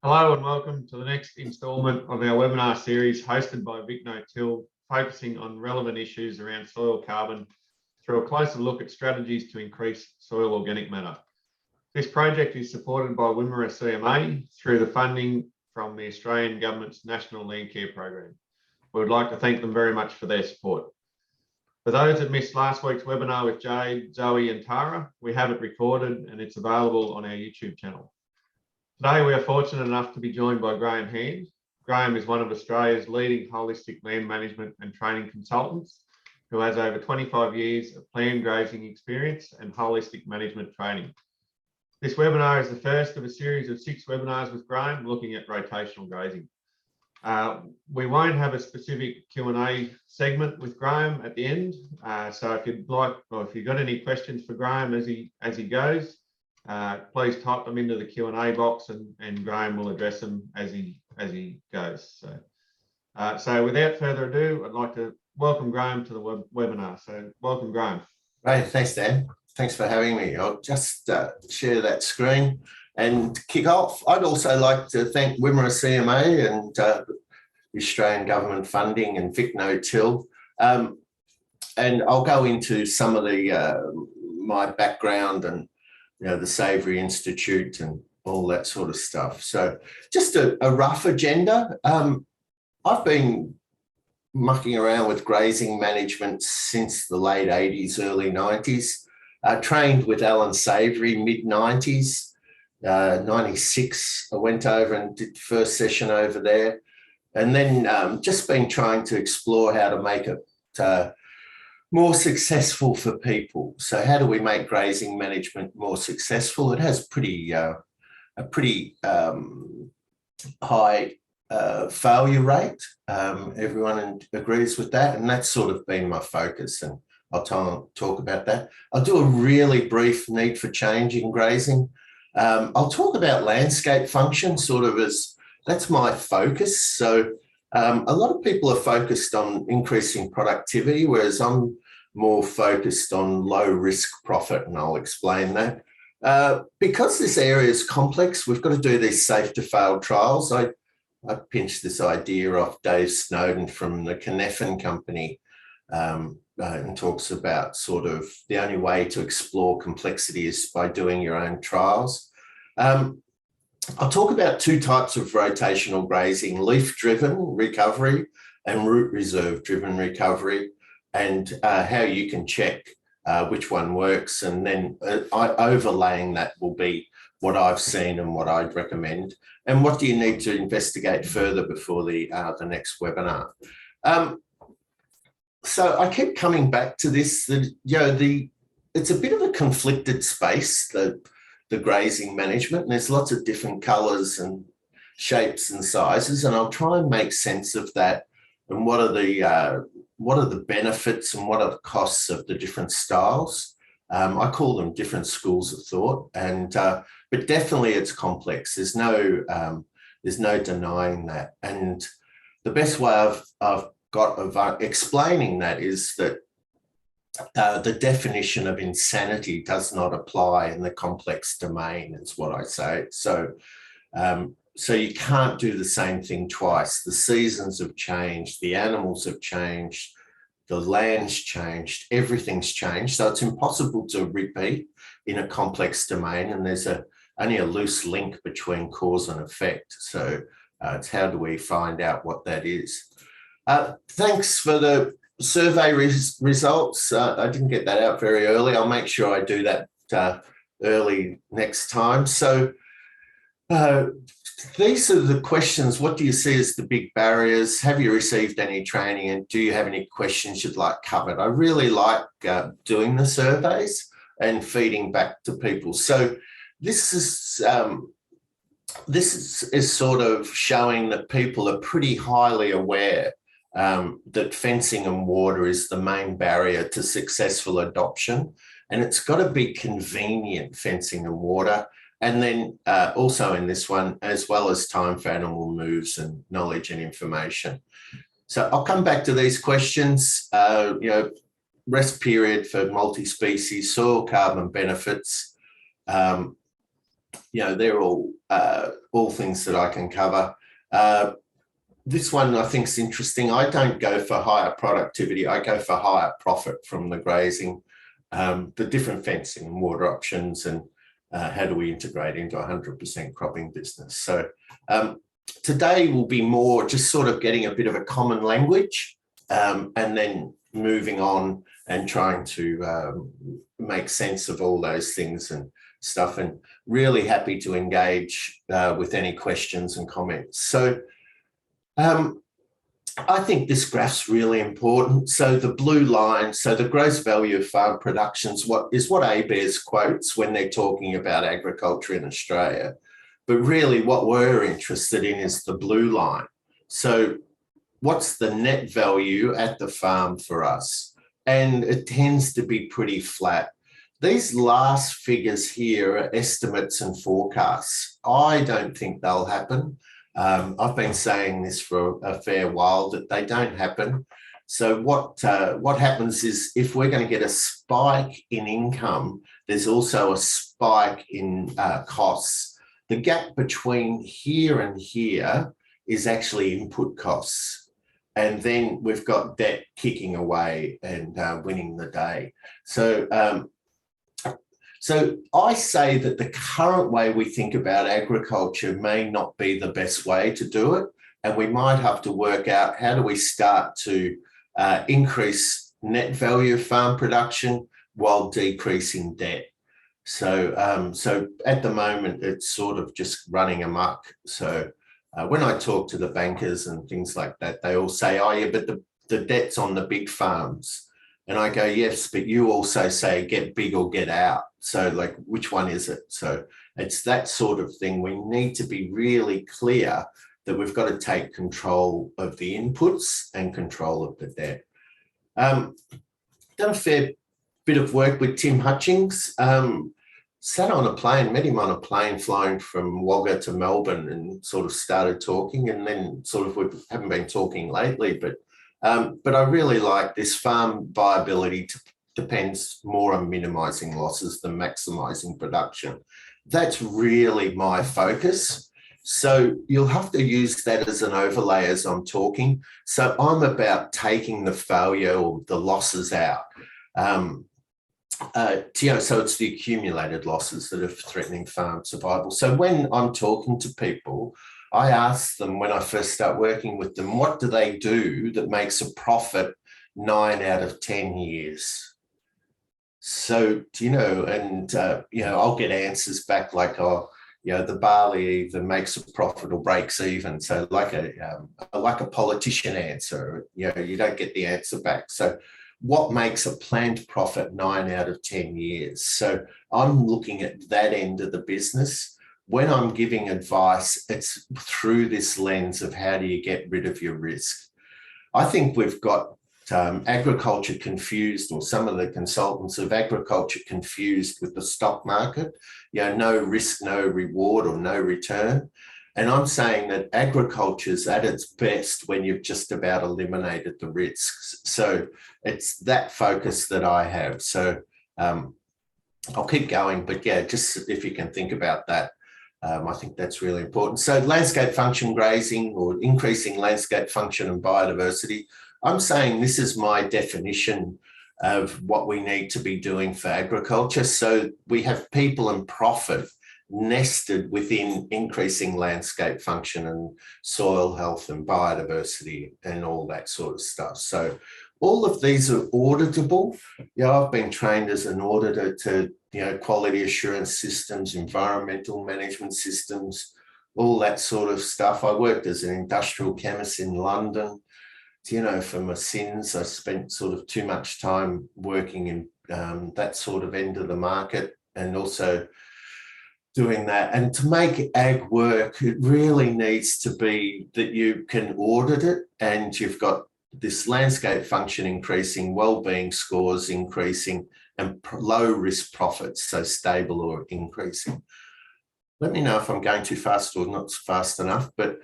Hello and welcome to the next instalment of our webinar series hosted by VicNoTill, focusing on relevant issues around soil carbon through a closer look at strategies to increase soil organic matter. This project is supported by Wimmera CMA through the funding from the Australian Government's National Landcare program. We would like to thank them very much for their support. For those that missed last week's webinar with Jade, Zoe and Tara, we have it recorded and it's available on our YouTube channel. Today, we are fortunate enough to be joined by Graeme Hand. Graeme is one of Australia's leading holistic land management and training consultants who has over 25 years of planned grazing experience and holistic management training. This webinar is the first of a series of 6 webinars with Graeme looking at rotational grazing. We won't have a specific Q&A segment with Graeme at the end. So if you'd like, or if you've got any questions for Graeme as he goes, please type them into the Q&A box and Graeme will address them as he goes. So without further ado, I'd like to welcome Graeme to the webinar. So welcome, Graeme. Right, thanks, Dan. Thanks for having me. I'll just share that screen and kick off. I'd also like to thank Wimmera CMA and the Australian Government funding and VicNoTill. And I'll go into some of the my background and the Savoury Institute and all that sort of stuff. So just a rough agenda. I've been mucking around with grazing management since the late 80s, early 90s. Trained with Alan Savoury, mid-90s. 96, I went over and did the first session over there. And then just been trying to explore how to make it more successful for people. So how do we make grazing management more successful? It has a pretty high failure rate. Everyone agrees with that, and that's sort of been my focus, and I'll talk about that. I'll do a really brief need for change in grazing. I'll talk about landscape function, sort of as that's my focus. So a lot of people are focused on increasing productivity, whereas I'm more focused on low risk profit, and I'll explain that. Because this area is complex, we've got to do these safe to fail trials. I pinched this idea off Dave Snowden from the Cynefin company, and talks about sort of the only way to explore complexity is by doing your own trials. I'll talk about 2 types of rotational grazing: leaf-driven recovery and root reserve-driven recovery, and how you can check which one works. And then overlaying that will be what I've seen and what I'd recommend, and what do you need to investigate further before the next webinar. So I keep coming back to this, it's a bit of a conflicted space, the grazing management, and there's lots of different colours and shapes and sizes, and I'll try and make sense of that and what are the benefits and what are the costs of the different styles. I call them different schools of thought, and but definitely it's complex. There's no denying that, and the best way I've got of explaining that is that the definition of insanity does not apply in the complex domain, is what I say. So, so you can't do the same thing twice. The seasons have changed, the animals have changed, the land's changed, everything's changed. So it's impossible to repeat in a complex domain, and there's only a loose link between cause and effect. So it's how do we find out what that is? Thanks for the survey results. I didn't get that out very early. I'll make sure I do that early next time. So these are the questions. What do you see as the big barriers? Have you received any training, and do you have any questions you'd like covered? I really like doing the surveys and feeding back to people. So this is sort of showing that people are pretty highly aware that fencing and water is the main barrier to successful adoption, and it's got to be convenient, fencing and water. And then also in this one, as well as time for animal moves and knowledge and information. So I'll come back to these questions. Rest period for multi-species, soil carbon benefits, they're all things that I can cover. This one I think is interesting. I don't go for higher productivity. I go for higher profit from the grazing, the different fencing and water options, and how do we integrate into a 100% cropping business. So today will be more just sort of getting a bit of a common language, and then moving on and trying to make sense of all those things and stuff, and really happy to engage with any questions and comments. So I think this graph's really important. So the blue line, so the gross value of farm production is what ABARES quotes when they're talking about agriculture in Australia. But really what we're interested in is the blue line. So what's the net value at the farm for us? And it tends to be pretty flat. These last figures here are estimates and forecasts. I don't think they'll happen. I've been saying this for a fair while that they don't happen. So what happens is if we're going to get a spike in income, there's also a spike in costs. The gap between here and here is actually input costs. And then we've got debt kicking away and winning the day. So I say that the current way we think about agriculture may not be the best way to do it. And we might have to work out how do we start to increase net value of farm production while decreasing debt. So, so at the moment, it's sort of just running amok. So when I talk to the bankers and things like that, they all say, oh yeah, but the debt's on the big farms. And I go, yes, but you also say get big or get out. So like, which one is it? So it's that sort of thing. We need to be really clear that we've got to take control of the inputs and control of the debt. Done a fair bit of work with Tim Hutchings. Sat on a plane, met him on a plane flying from Wagga to Melbourne and sort of started talking, and then sort of we haven't been talking lately, but I really like this. Farm viability depends more on minimising losses than maximising production. That's really my focus. So you'll have to use that as an overlay as I'm talking. So I'm about taking the failure or the losses out. So it's the accumulated losses that are threatening farm survival. So when I'm talking to people, I ask them when I first start working with them, what do they do that makes a profit 9 out of 10 years? So, I'll get answers back like, the barley either makes a profit or breaks even. So like a politician answer, you don't get the answer back. So what makes a planned profit 9 out of 10 years? So I'm looking at that end of the business. When I'm giving advice, it's through this lens of how do you get rid of your risk. I think we've got agriculture confused, or some of the consultants of agriculture confused with the stock market. No risk, no reward, or no return. And I'm saying that agriculture's at its best when you've just about eliminated the risks. So it's that focus that I have. So I'll keep going, but yeah, just if you can think about that. I think that's really important. So landscape function grazing, or increasing landscape function and biodiversity. I'm saying this is my definition of what we need to be doing for agriculture. So we have people and profit nested within increasing landscape function and soil health and biodiversity and all that sort of stuff. So all of these are auditable. I've been trained as an auditor to quality assurance systems, environmental management systems, all that sort of stuff. I worked as an industrial chemist in London. For my sins, I spent sort of too much time working in that sort of end of the market, and also doing that. And to make ag work, it really needs to be that you can audit it, and you've got this landscape function increasing, well-being scores increasing, and low risk profits, so stable or increasing. Let me know if I'm going too fast or not fast enough. But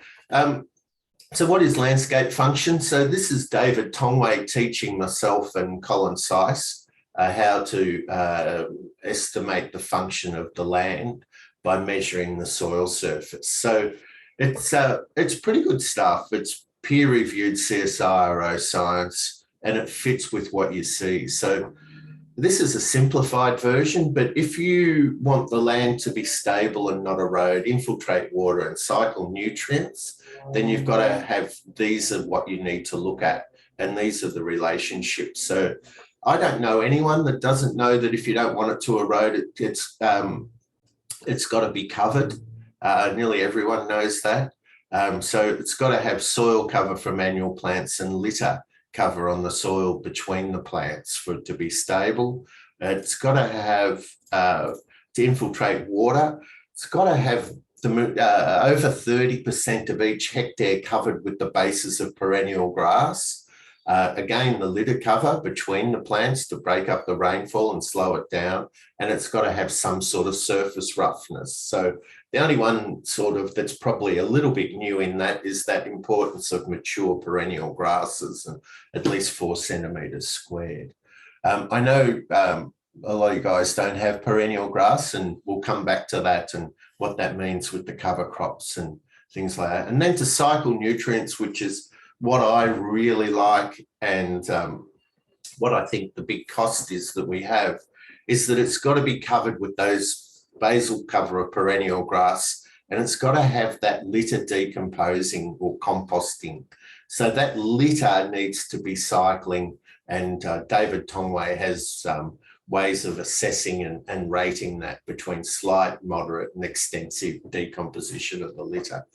so what is landscape function? So this is David Tongway teaching myself and Colin Seiss how to estimate the function of the land by measuring the soil surface. So it's pretty good stuff. It's peer-reviewed CSIRO science, and it fits with what you see. So this is a simplified version, but if you want the land to be stable and not erode, infiltrate water and cycle nutrients, then you've got to have, these are what you need to look at, and these are the relationships. So I don't know anyone that doesn't know that if you don't want it to erode, it's got to be covered. Nearly everyone knows that. So it's got to have soil cover from annual plants and litter cover on the soil between the plants for it to be stable. It's got to have, to infiltrate water, it's got to have over 30% of each hectare covered with the bases of perennial grass. Again, the litter cover between the plants to break up the rainfall and slow it down. And it's got to have some sort of surface roughness. So the only one sort of that's probably a little bit new in that is that importance of mature perennial grasses, and at least 4 centimetres squared. I know a lot of you guys don't have perennial grass, and we'll come back to that and what that means with the cover crops and things like that. And then to cycle nutrients, which is what I really like, and what I think the big cost is that we have, is that it's got to be covered with those basal cover of perennial grass, and it's got to have that litter decomposing or composting. So that litter needs to be cycling, and David Tongway has ways of assessing and rating that between slight, moderate and extensive decomposition of the litter.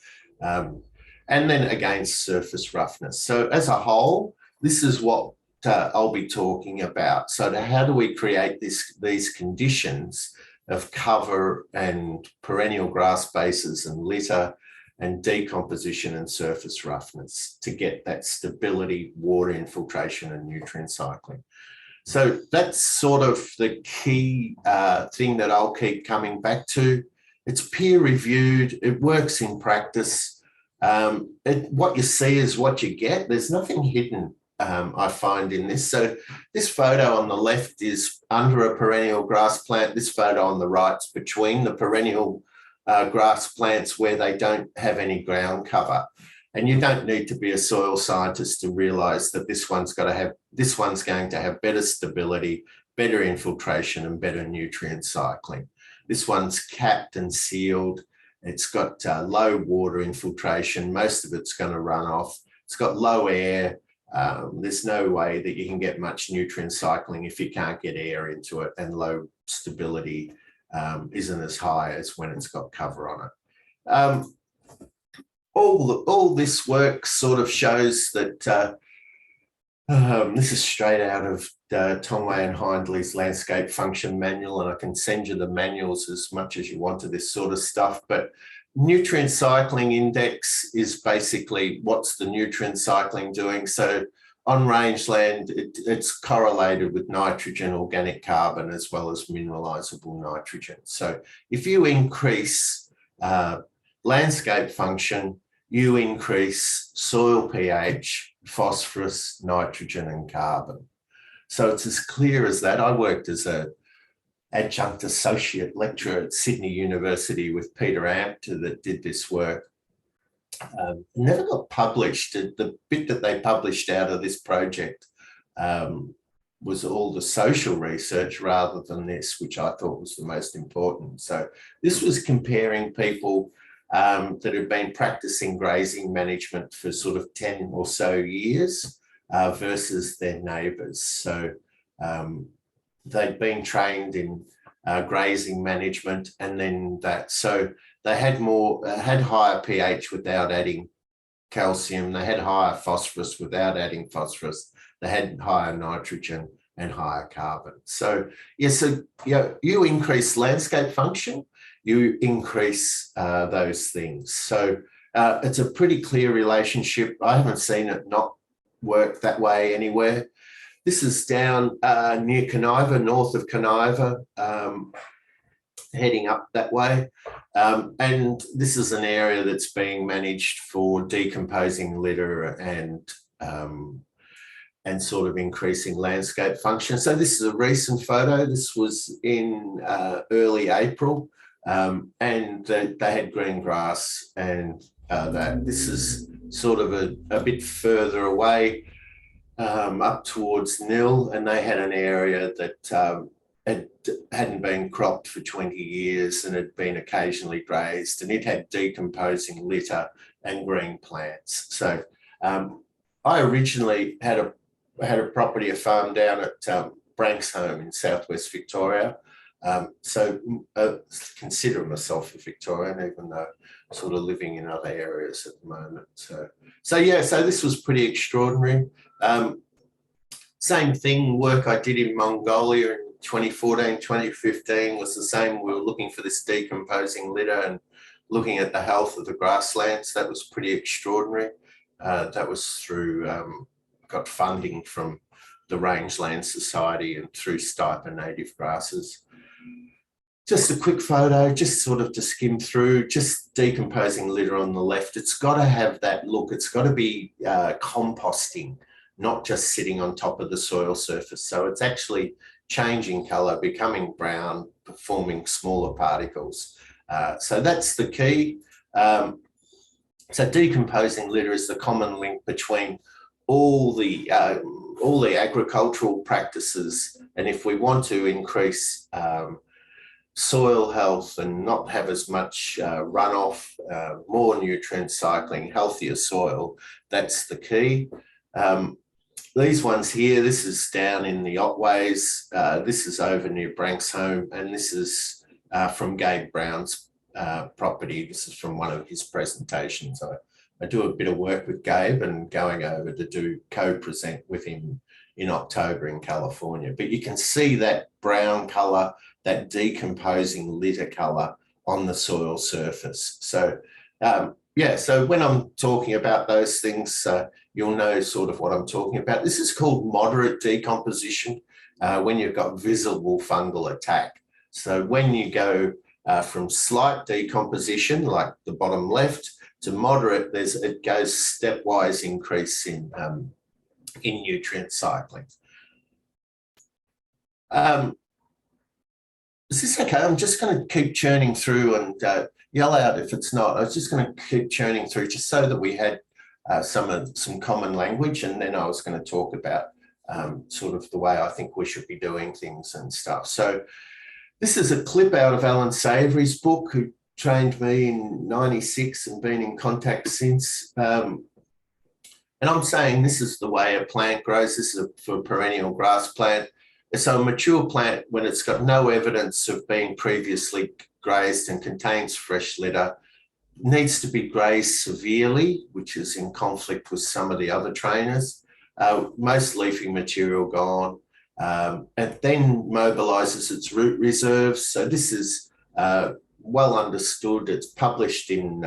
And then again, surface roughness. So as a whole, this is what I'll be talking about. So how do we create these conditions of cover and perennial grass bases and litter and decomposition and surface roughness to get that stability, water infiltration and nutrient cycling? So that's sort of the key thing that I'll keep coming back to. It's peer reviewed, it works in practice. What you see is what you get. There's nothing hidden, I find, in this. So this photo on the left is under a perennial grass plant. This photo on the right is between the perennial grass plants where they don't have any ground cover. And you don't need to be a soil scientist to realise that this one's going to have better stability, better infiltration and better nutrient cycling. This one's capped and sealed. It's got low water infiltration. Most of it's going to run off. It's got low air. There's no way that you can get much nutrient cycling if you can't get air into it, and low stability isn't as high as when it's got cover on it. All this work sort of shows that this is straight out of Tongway and Hindley's landscape function manual, and I can send you the manuals as much as you want to this sort of stuff. But nutrient cycling index is basically what's the nutrient cycling doing. So on rangeland, it's correlated with nitrogen, organic carbon, as well as mineralizable nitrogen. So if you increase landscape function, you increase soil pH, phosphorus, nitrogen and carbon. So it's as clear as that. I worked as an adjunct associate lecturer at Sydney University with Peter Ampter that did this work. Never got published. The bit that they published out of this project was all the social research rather than this, which I thought was the most important. So this was comparing people that had been practicing grazing management for sort of 10 or so years versus their neighbours. So they'd been trained in grazing management, and then that. So they had higher pH without adding calcium. They had higher phosphorus without adding phosphorus. They had higher nitrogen and higher carbon. So yeah, so you increase landscape function, you increase those things. So it's a pretty clear relationship. I haven't seen it not work that way anywhere. This is down near Coniva, north of Coniva, heading up that way. And this is an area that's being managed for decomposing litter and sort of increasing landscape function. So this is a recent photo. This was in early April. and they had green grass, and that this is sort of a bit further away, up towards Nil, and they had an area that hadn't been cropped for 20 years and had been occasionally grazed, and it had decomposing litter and green plants. So I originally had a property, a farm down at Branxholme in southwest Victoria. So consider myself a Victorian, even though I'm sort of living in other areas at the moment. So yeah, so this was pretty extraordinary. Same thing, work I did in Mongolia in 2014, 2015 was the same. We were looking for this decomposing litter and looking at the health of the grasslands. That was pretty extraordinary. That was through, got funding from the Rangeland Society and through Stipe Native Grasses. Just a quick photo, just sort of to skim through, just decomposing litter on the left. It's got to have that look. It's got to be composting, not just sitting on top of the soil surface. So it's actually changing colour, becoming brown, forming smaller particles. So that's the key. So decomposing litter is the common link between all the agricultural practices, and if we want to increase soil health and not have as much runoff, more nutrient cycling, healthier soil, that's the key. These ones here, this is down in the Otways, this is over near Branxholme, and this is from Gabe Brown's property. This is from one of his presentations. I do a bit of work with Gabe and going over to do co-present with him in October in California. But you can see that brown colour, that decomposing litter colour on the soil surface. So yeah, so when I'm talking about those things, you'll know sort of what I'm talking about. This is called moderate decomposition when you've got visible fungal attack. So when you go from slight decomposition, like the bottom left, to moderate, it goes stepwise increase in nutrient cycling. Is this okay? I'm just going to keep churning through and yell out if it's not. I was just going to keep churning through just so that we had some common language, and then I was going to talk about sort of the way I think we should be doing things and stuff. So this is a clip out of Alan Savory's book, who trained me in '96 and been in contact since. And I'm saying this is the way a plant grows. This is for a perennial grass plant. So a mature plant, when it's got no evidence of being previously grazed and contains fresh litter, needs to be grazed severely, which is in conflict with some of the other trainers. Most leafy material gone, and then mobilises its root reserves. So this is well understood. It's published in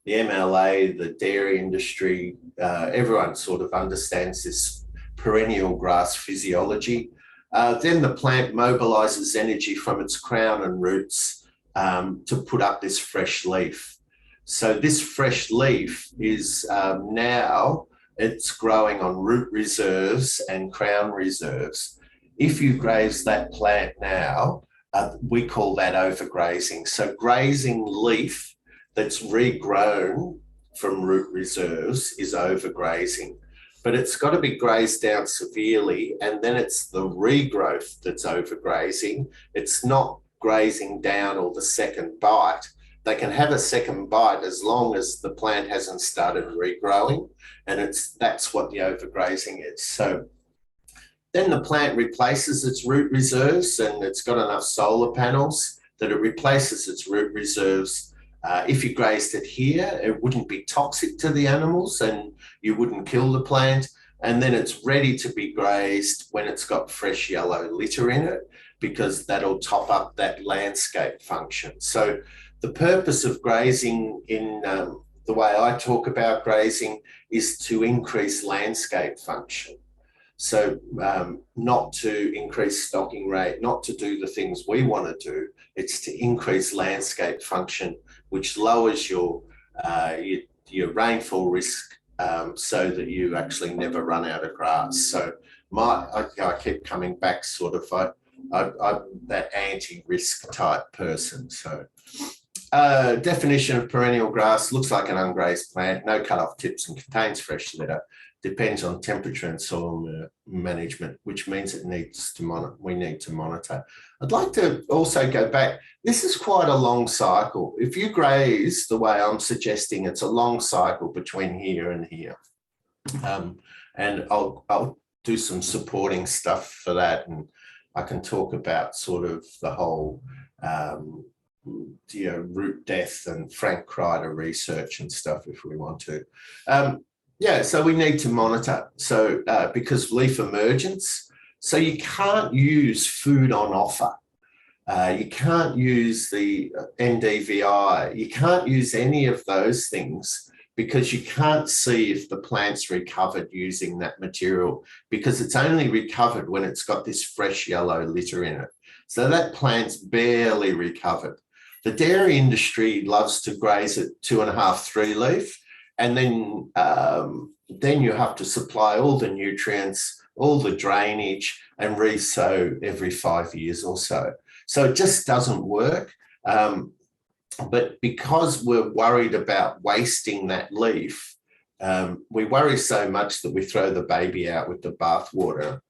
the MLA, the dairy industry. Everyone sort of understands this perennial grass physiology. Then the plant mobilises energy from its crown and roots to put up this fresh leaf. So this fresh leaf is now, it's growing on root reserves and crown reserves. If you graze that plant now, we call that overgrazing. So grazing leaf that's regrown from root reserves is overgrazing. But it's got to be grazed down severely, and then it's the regrowth that's overgrazing. It's not grazing down or the second bite. They can have a second bite as long as the plant hasn't started regrowing, and that's what the overgrazing is. So then the plant replaces its root reserves, and it's got enough solar panels that it replaces its root reserves. If you grazed it here, it wouldn't be toxic to the animals and you wouldn't kill the plant. And then it's ready to be grazed when it's got fresh yellow litter in it, because that'll top up that landscape function. So the purpose of grazing in the way I talk about grazing is to increase landscape function. So not to increase stocking rate, not to do the things we want to do, it's to increase landscape function, which lowers your rainfall risk so that you actually never run out of grass. So I keep coming back sort of, I'm that anti-risk type person. So definition of perennial grass: looks like an ungrazed plant, no cut-off tips and contains fresh litter. Depends on temperature and soil management, which means it needs to we need to monitor. I'd like to also go back. This is quite a long cycle. If you graze the way I'm suggesting, it's a long cycle between here and here. And I'll do some supporting stuff for that, and I can talk about sort of the whole root death and Frank Kreider research and stuff if we want to. Yeah, so we need to monitor. So because leaf emergence, so you can't use food on offer. You can't use the NDVI. You can't use any of those things because you can't see if the plant's recovered using that material, because it's only recovered when it's got this fresh yellow litter in it. So that plant's barely recovered. The dairy industry loves to graze at 2.5, 3 leaf. And then you have to supply all the nutrients, all the drainage, and re-sow every 5 years or so. So it just doesn't work. But because we're worried about wasting that leaf, we worry so much that we throw the baby out with the bath water.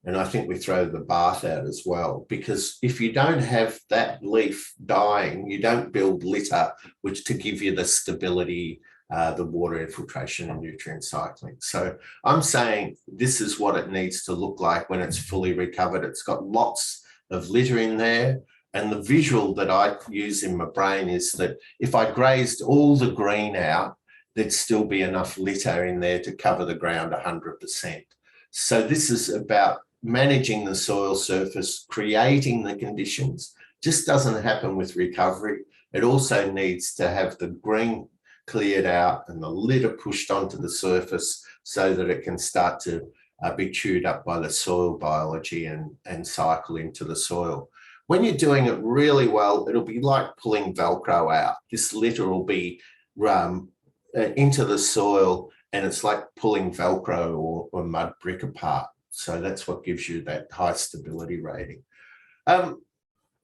And I think we throw the bath out as well, because if you don't have that leaf dying, you don't build litter, which to give you the stability, the water infiltration and nutrient cycling. So I'm saying this is what it needs to look like when it's fully recovered. It's got lots of litter in there. And the visual that I use in my brain is that if I grazed all the green out, there'd still be enough litter in there to cover the ground 100%. So this is about managing the soil surface, creating the conditions. Just doesn't happen with recovery. It also needs to have the green cleared out and the litter pushed onto the surface so that it can start to be chewed up by the soil biology and cycle into the soil. When you're doing it really well, it'll be like pulling Velcro out. This litter will be into the soil, and it's like pulling Velcro or mud brick apart. So that's what gives you that high stability rating.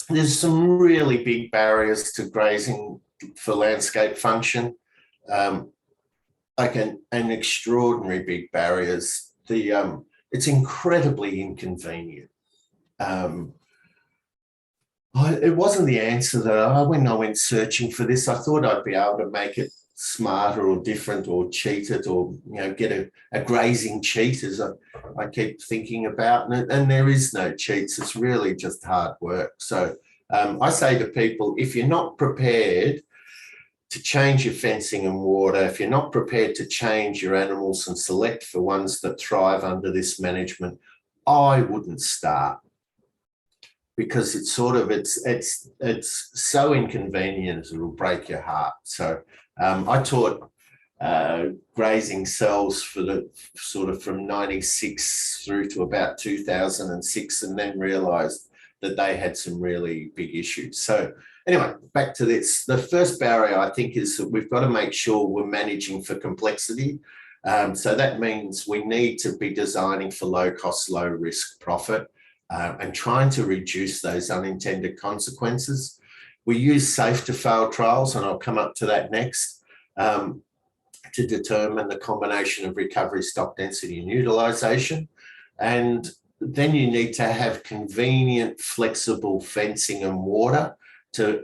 There's some really big barriers to grazing for landscape function. Like an extraordinary big barriers. It's incredibly inconvenient. It wasn't the answer that when I went searching for this, I thought I'd be able to make it smarter or different or cheat it, or get a grazing cheat, as I keep thinking about, and there is no cheats. It's really just hard work. So I say to people, if you're not prepared to change your fencing and water, if you're not prepared to change your animals and select for ones that thrive under this management, I wouldn't start, because it's sort of it's so inconvenient it'll break your heart. So I taught grazing cells for the sort of from 96 through to about 2006, and then realized that they had some really big issues. So anyway, back to this. The first barrier, I think, is that we've got to make sure we're managing for complexity. So that means we need to be designing for low cost, low risk profit, and trying to reduce those unintended consequences. We use safe to fail trials, and I'll come up to that next, to determine the combination of recovery, stock density and utilisation. And then you need to have convenient, flexible fencing and water to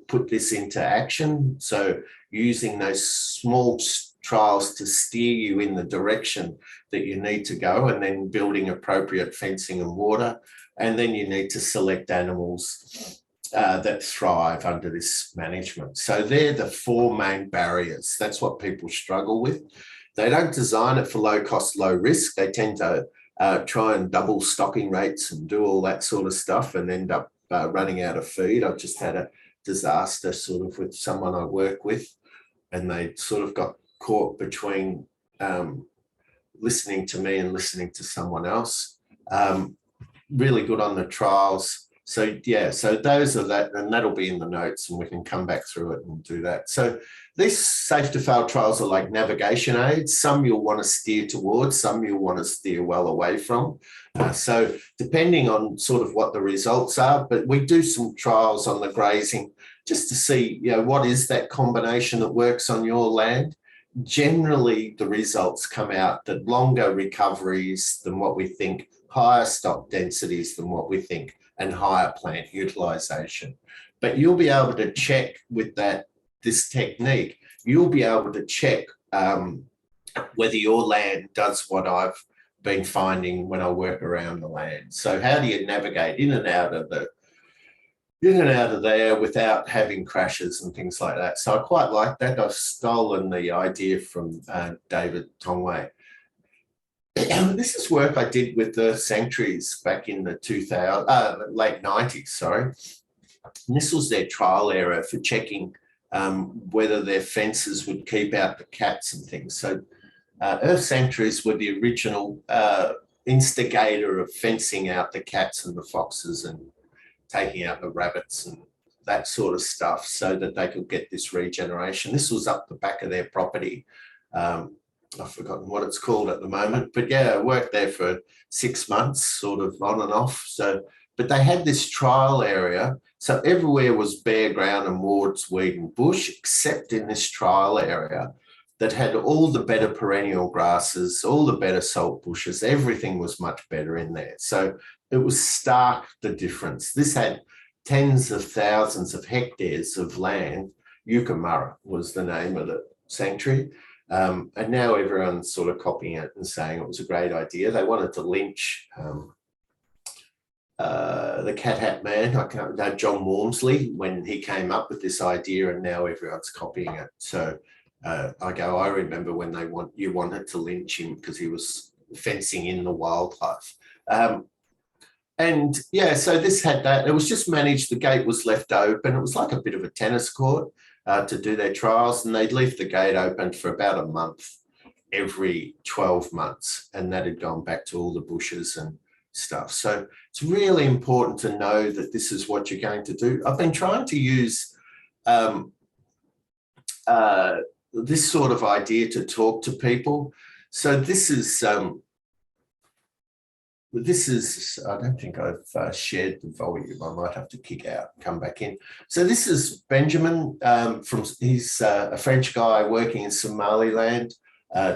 put this into action. So using those small trials to steer you in the direction that you need to go, and then building appropriate fencing and water. And then you need to select animals that thrive under this management. So they're the 4 main barriers. That's what people struggle with. They don't design it for low cost, low risk. They tend to try and double stocking rates and do all that sort of stuff and end up running out of feed. I've just had a disaster sort of with someone I work with, and they sort of got caught between listening to me and listening to someone else. Really good on the trials. So yeah, so those are that, and that'll be in the notes, and we can come back through it and do that. So these safe to fail trials are like navigation aids. Some you'll want to steer towards, some you'll want to steer well away from. So depending on sort of what the results are, but we do some trials on the grazing just to see, you know, what is that combination that works on your land. Generally, the results come out that longer recoveries than what we think, higher stock densities than what we think, and higher plant utilisation. But you'll be able to check with this technique, you'll be able to check whether your land does what I've been finding when I work around the land. So how do you navigate in and out of there without having crashes and things like that? So I quite like that. I've stolen the idea from David Tongway. This is work I did with the sanctuaries back in the late 90s, sorry. And this was their trial area for checking whether their fences would keep out the cats and things. So earth sanctuaries were the original instigator of fencing out the cats and the foxes and taking out the rabbits and that sort of stuff so that they could get this regeneration. This was up the back of their property. I've forgotten what it's called at the moment, but yeah, I worked there for 6 months, sort of on and off. So, but they had this trial area. So everywhere was bare ground and wards, weed and bush, except in this trial area that had all the better perennial grasses, all the better salt bushes. Everything was much better in there. So it was stark, the difference. This had tens of thousands of hectares of land. Wimmera was the name of the sanctuary. And now everyone's sort of copying it and saying it was a great idea. They wanted to lynch the Cat Hat Man, John Walmsley, when he came up with this idea, and now everyone's copying it. So I remember when you wanted to lynch him because he was fencing in the wildlife. And yeah, so this had that. It was just managed. The gate was left open. It was like a bit of a tennis court to do their trials, and they'd leave the gate open for about a month every 12 months, and that had gone back to all the bushes and stuff. So it's really important to know that this is what you're going to do. I've been trying to use this sort of idea to talk to people. So this is, I don't think I've shared the volume. I might have to kick out, come back in. So this is Benjamin he's a French guy working in Somaliland,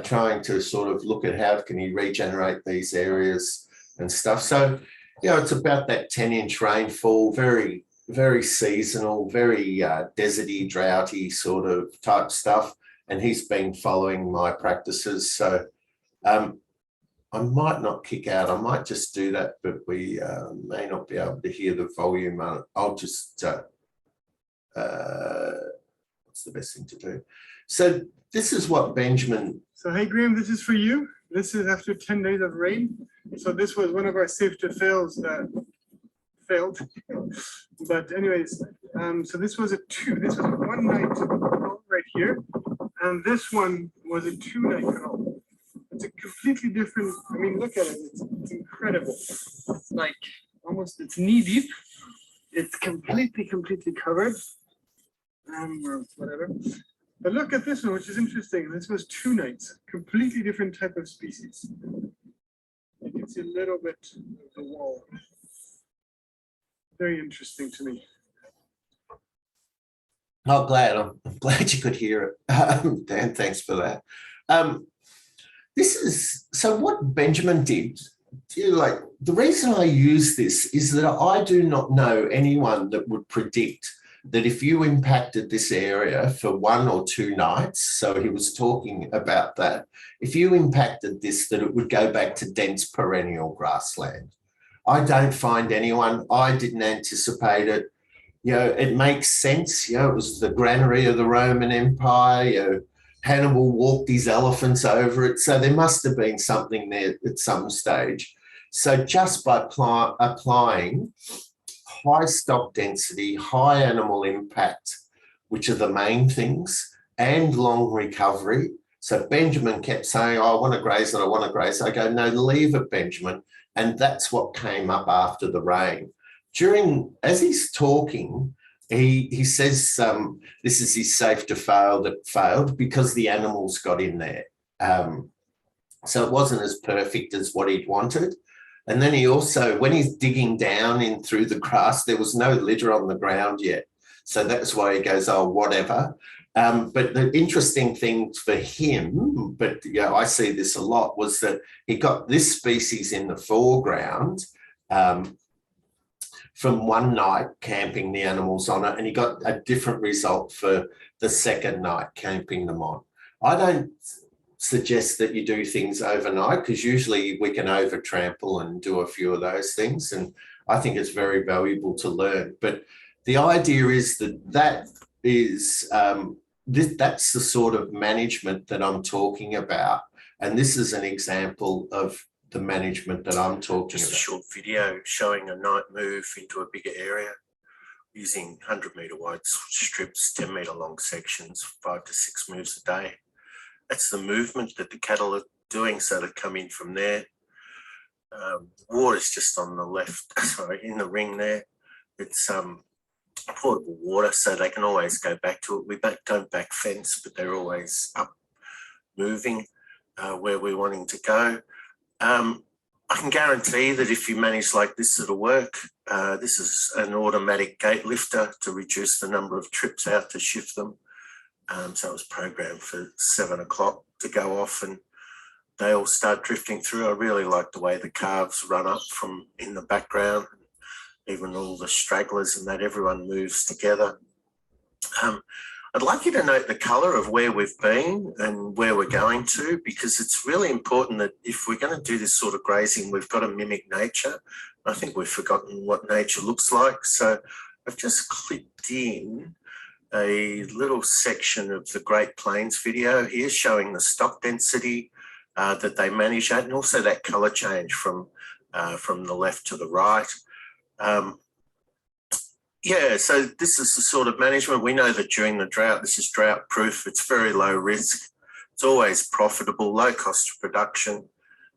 trying to sort of look at how can he regenerate these areas and stuff. So, you know, it's about that 10-inch rainfall, very, very seasonal, very deserty, droughty sort of type stuff. And he's been following my practices. So I might not kick out. I might just do that, but we may not be able to hear the volume. I'll just, what's the best thing to do? So this is what Benjamin. So hey, Graeme, this is for you. This is after 10 days of rain. So this was one of our safe to fails that failed. But anyways, so this was a 1 night call right here. And this one was a 2-night call. It's a completely different, I mean, look at it, it's incredible. It's like almost, it's knee deep. It's completely covered, or whatever. But look at this one, which is interesting. This was 2 nights, completely different type of species. You can see a little bit of the wall. Very interesting to me. Oh, I'm glad you could hear it. Dan, thanks for that. This is, so what Benjamin did, like, the reason I use this is that I do not know anyone that would predict that if you impacted this area for 1 or 2 nights, so he was talking about that, if you impacted this, that it would go back to dense perennial grassland. I don't find anyone, I didn't anticipate it. You know, it makes sense. You know, it was the granary of the Roman Empire. You know, Hannibal walked his elephants over it. So there must have been something there at some stage. So just by applying high stock density, high animal impact, which are the main things, and long recovery. So Benjamin kept saying, oh, I want to graze it, I want to graze it. I go, no, leave it, Benjamin. And that's what came up after the rain. As he's talking, he says this is his safe to fail that failed because the animals got in there. So it wasn't as perfect as what he'd wanted. And then he also, when he's digging down in through the grass, there was no litter on the ground yet. So that's why he goes, oh, whatever. But the interesting thing for him, but I see this a lot, was that he got this species in the foreground from one night camping the animals on it, and he got a different result for the second night camping them on. I don't suggest that you do things overnight because usually we can over trample and do a few of those things, and I think it's very valuable to learn. But the idea is that is that's the sort of management that I'm talking about, and this is an example of the management that I'm talking Just about. a short video showing a night move into a bigger area using 100-metre wide strips, 10-metre long sections, 5 to 6 moves a day. That's the movement that the cattle are doing, so they come in from there. Water's just on the left, sorry, in the ring there. It's portable water, so they can always go back to it. We don't back fence, but they're always up moving where we're wanting to go. I can guarantee that if you manage like this, it'll work. This is an automatic gate lifter to reduce the number of trips out to shift them. So it was programmed for 7 o'clock to go off, and they all start drifting through. I really like the way the calves run up from in the background, even all the stragglers and that, everyone moves together. I'd like you to note the colour of where we've been and where we're going to, because it's really important that if we're going to do this sort of grazing, we've got to mimic nature. I think we've forgotten what nature looks like. So I've just clipped in a little section of the Great Plains video here showing the stock density that they manage at, and also that colour change from the left to the right. Yeah, so this is the sort of management. We know that during the drought, this is drought proof. It's very low risk. It's always profitable, low cost of production,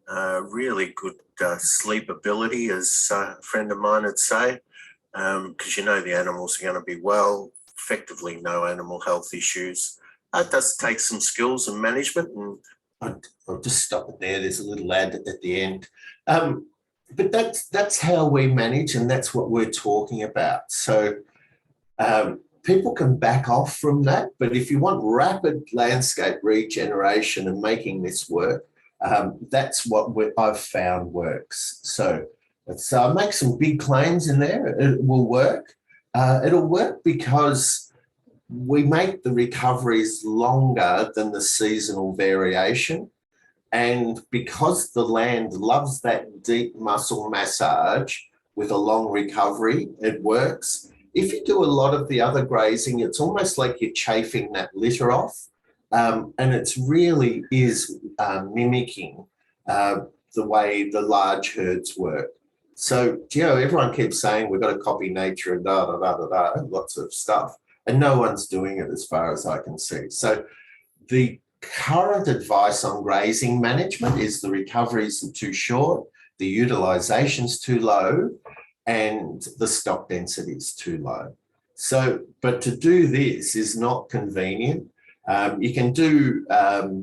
really good sleepability, as a friend of mine would say, because you know the animals are going to be well, effectively no animal health issues. It does take some skills and management. And I'll just stop it there. There's a little ad at the end. But that's how we manage, and that's what we're talking about. So people can back off from that, but if you want rapid landscape regeneration and making this work, that's what I've found works. So let's make some big claims in there. It will work. It'll work because we make the recoveries longer than the seasonal variation. And because the land loves that deep muscle massage with a long recovery, it works. If you do a lot of the other grazing, it's almost like you're chafing that litter off. And it really is mimicking the way the large herds work. So, everyone keeps saying we've got to copy nature and lots of stuff. And no one's doing it as far as I can see. So the current advice on grazing management is the recoveries are too short, the utilization's too low, and the stock density is too low. So, but to do this is not convenient. You can do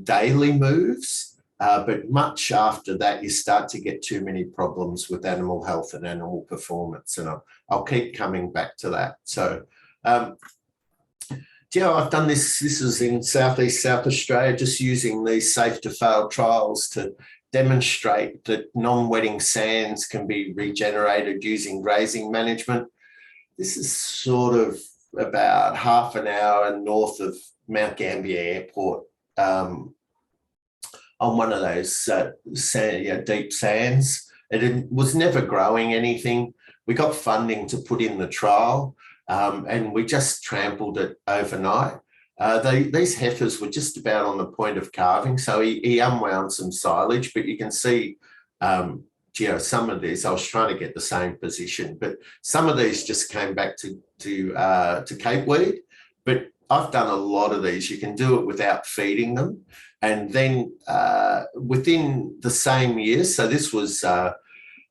daily moves, but much after that, you start to get too many problems with animal health and animal performance. And I'll keep coming back to that. So, I've done this. This is in Southeast South Australia, just using these safe to fail trials to demonstrate that non-wetting sands can be regenerated using grazing management. This is sort of about half an hour north of Mount Gambier Airport on one of those deep sands. It was never growing anything. We got funding to put in the trial. And we just trampled it overnight. These heifers were just about on the point of calving, so he unwound some silage, but you can see, some of these, I was trying to get the same position, but some of these just came back to Cape weed. But I've done a lot of these. You can do it without feeding them. And then within the same year, so this was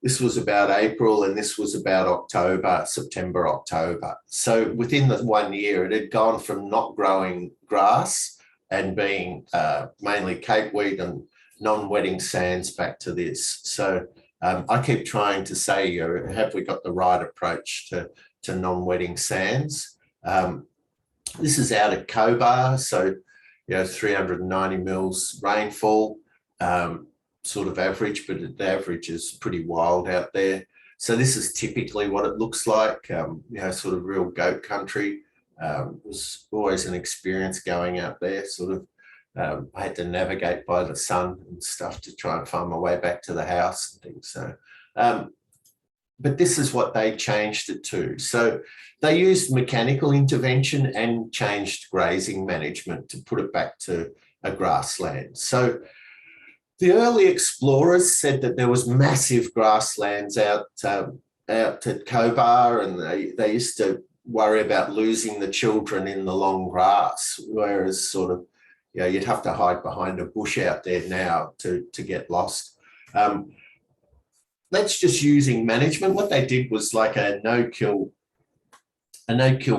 This was about April, and this was about October, September, October. So within the 1 year, it had gone from not growing grass and being mainly capeweed and non-wetting sands back to this. So I keep trying to say, have we got the right approach to non-wetting sands? This is out at Cobar, so 390 mils rainfall, sort of average, but the average is pretty wild out there. So this is typically what it looks like, sort of real goat country. Was always an experience going out there, sort of. I had to navigate by the sun and stuff to try and find my way back to the house and things. So, but this is what they changed it to. So they used mechanical intervention and changed grazing management to put it back to a grassland. So the early explorers said that there was massive grasslands out at Cobar, and they used to worry about losing the children in the long grass, whereas sort of, you'd have to hide behind a bush out there now to get lost. That's just using management. What they did was like a no-kill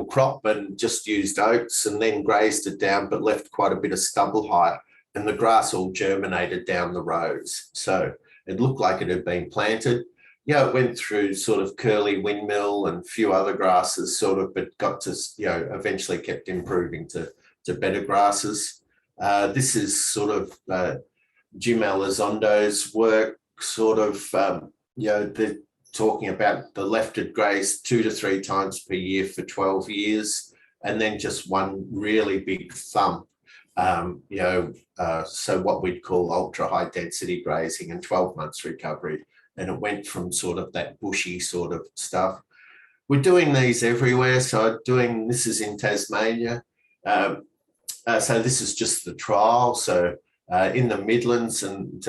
crop, and just used oats and then grazed it down, but left quite a bit of stubble high, and the grass all germinated down the rows. So it looked like it had been planted. It went through sort of curly windmill and a few other grasses sort of, but got to, eventually kept improving to better grasses. This is sort of Jim Elizondo's work, sort of, they're talking about the left had grazed 2 to 3 times per year for 12 years, and then just one really big thump. So what we'd call ultra high density grazing and 12 months recovery. And it went from sort of that bushy sort of stuff. We're doing these everywhere. So this is in Tasmania. So this is just the trial. So in the Midlands, and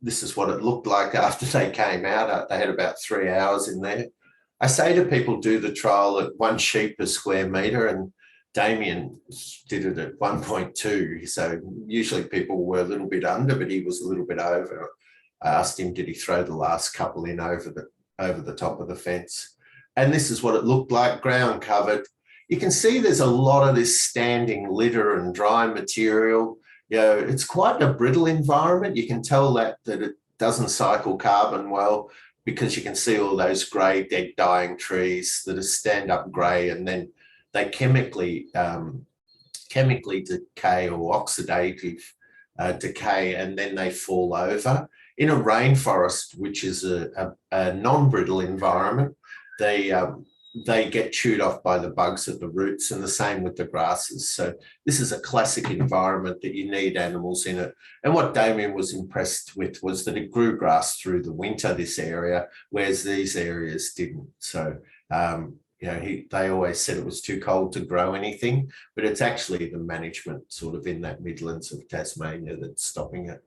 this is what it looked like after they came out. They had about 3 hours in there. I say to people, do the trial at 1 sheep per square metre, and Damien did it at 1.2. So usually people were a little bit under, but he was a little bit over. I asked him, did he throw the last couple in over the top of the fence? And this is what it looked like, ground covered. You can see there's a lot of this standing litter and dry material. It's quite a brittle environment. You can tell that it doesn't cycle carbon well, because you can see all those grey dead dying trees that are stand up grey, and then they chemically decay, or oxidative decay, and then they fall over. In a rainforest, which is a non-brittle environment, they get chewed off by the bugs at the roots, and the same with the grasses. So this is a classic environment that you need animals in it. And what Damien was impressed with was that it grew grass through the winter, this area, whereas these areas didn't. So, they always said it was too cold to grow anything, but it's actually the management sort of in that Midlands of Tasmania that's stopping it.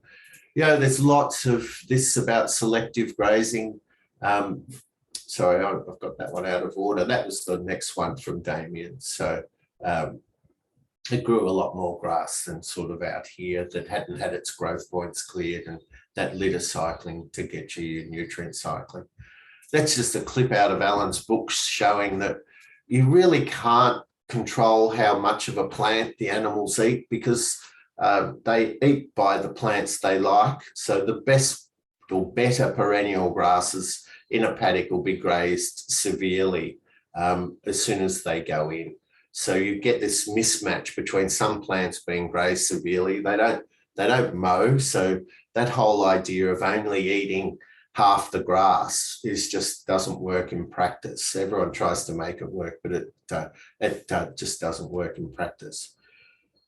There's lots of this about selective grazing. Sorry, I've got that one out of order. That was the next one from Damien. So it grew a lot more grass than sort of out here that hadn't had its growth points cleared, and that litter cycling to get you your nutrient cycling. That's just a clip out of Alan's books showing that you really can't control how much of a plant the animals eat, because they eat by the plants they like. So the best or better perennial grasses in a paddock will be grazed severely as soon as they go in. So you get this mismatch between some plants being grazed severely. They don't mow. So that whole idea of only eating half the grass just doesn't work in practice. Everyone tries to make it work, but it just doesn't work in practice.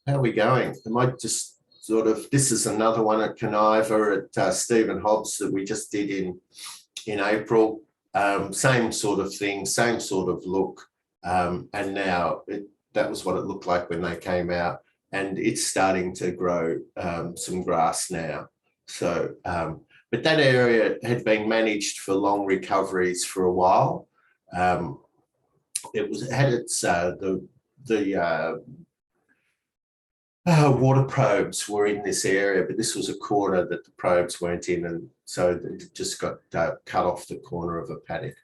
How are we going? Am I just sort of, this is another one at Conniva at Stephen Hobbs that we just did in April. Same sort of thing, same sort of look. And now that was what it looked like when they came out, and it's starting to grow some grass now. So, but that area had been managed for long recoveries for a while. It had its water probes were in this area, but this was a corner that the probes weren't in, and so it just got cut off the corner of a paddock.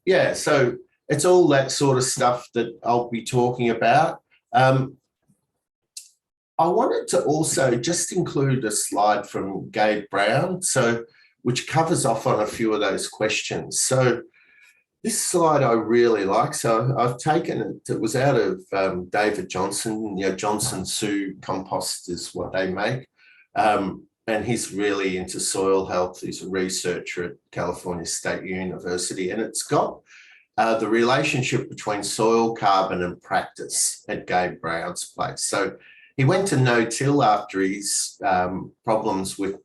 Yeah, so it's all that sort of stuff that I'll be talking about. I wanted to also just include a slide from Gabe Brown, which covers off on a few of those questions. So this slide I really like. So I've taken it, it was out of David Johnson, Johnson Sioux Compost is what they make. And he's really into soil health. He's a researcher at California State University, and it's got the relationship between soil carbon and practice at Gabe Brown's place. So he went to no-till after his problems with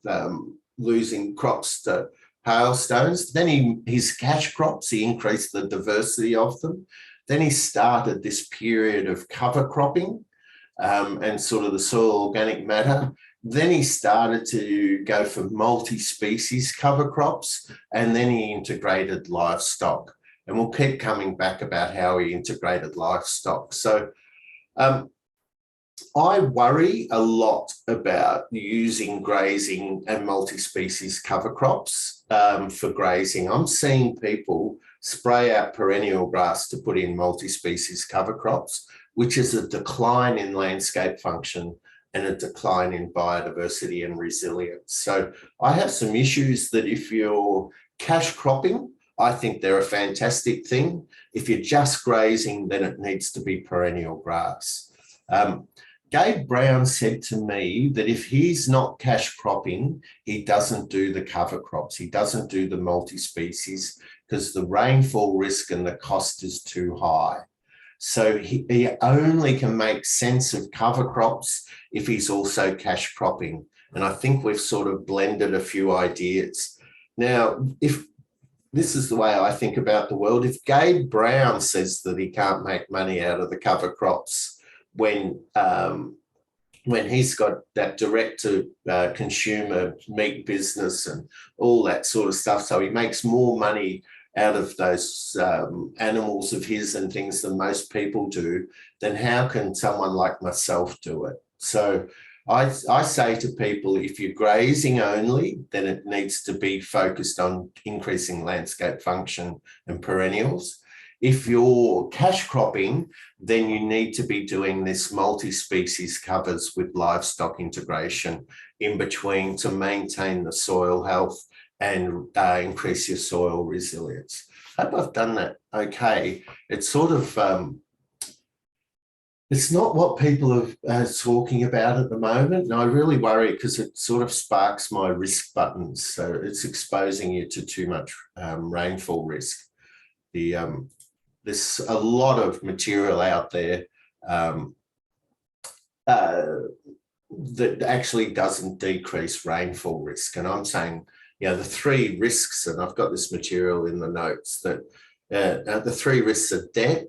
losing crops to hailstones. Then his cash crops, he increased the diversity of them. Then he started this period of cover cropping and sort of the soil organic matter. Then he started to go for multi-species cover crops, and then he integrated livestock. And we'll keep coming back about how he integrated livestock. So I worry a lot about using grazing and multi-species cover crops for grazing. I'm seeing people spray out perennial grass to put in multi-species cover crops, which is a decline in landscape function and a decline in biodiversity and resilience. So I have some issues that if you're cash cropping, I think they're a fantastic thing. If you're just grazing, then it needs to be perennial grass. Gabe Brown said to me that if he's not cash cropping, he doesn't do the cover crops. He doesn't do the multi-species because the rainfall risk and the cost is too high. So he only can make sense of cover crops if he's also cash cropping. And I think we've sort of blended a few ideas. Now, if this is the way I think about the world, if Gabe Brown says that he can't make money out of the cover crops when he's got that direct to consumer meat business and all that sort of stuff, so he makes more money out of those animals of his and things than most people do, then how can someone like myself do it? So I say to people, if you're grazing only, then it needs to be focused on increasing landscape function and perennials. If you're cash cropping, then you need to be doing this multi-species covers with livestock integration in between to maintain the soil health and increase your soil resilience. I hope I've done that okay. It's sort of, it's not what people are talking about at the moment. And I really worry because it sort of sparks my risk buttons. So it's exposing you to too much rainfall risk. There's a lot of material out there that actually doesn't decrease rainfall risk. And I'm saying, the three risks, and I've got this material in the notes, that the three risks are debt,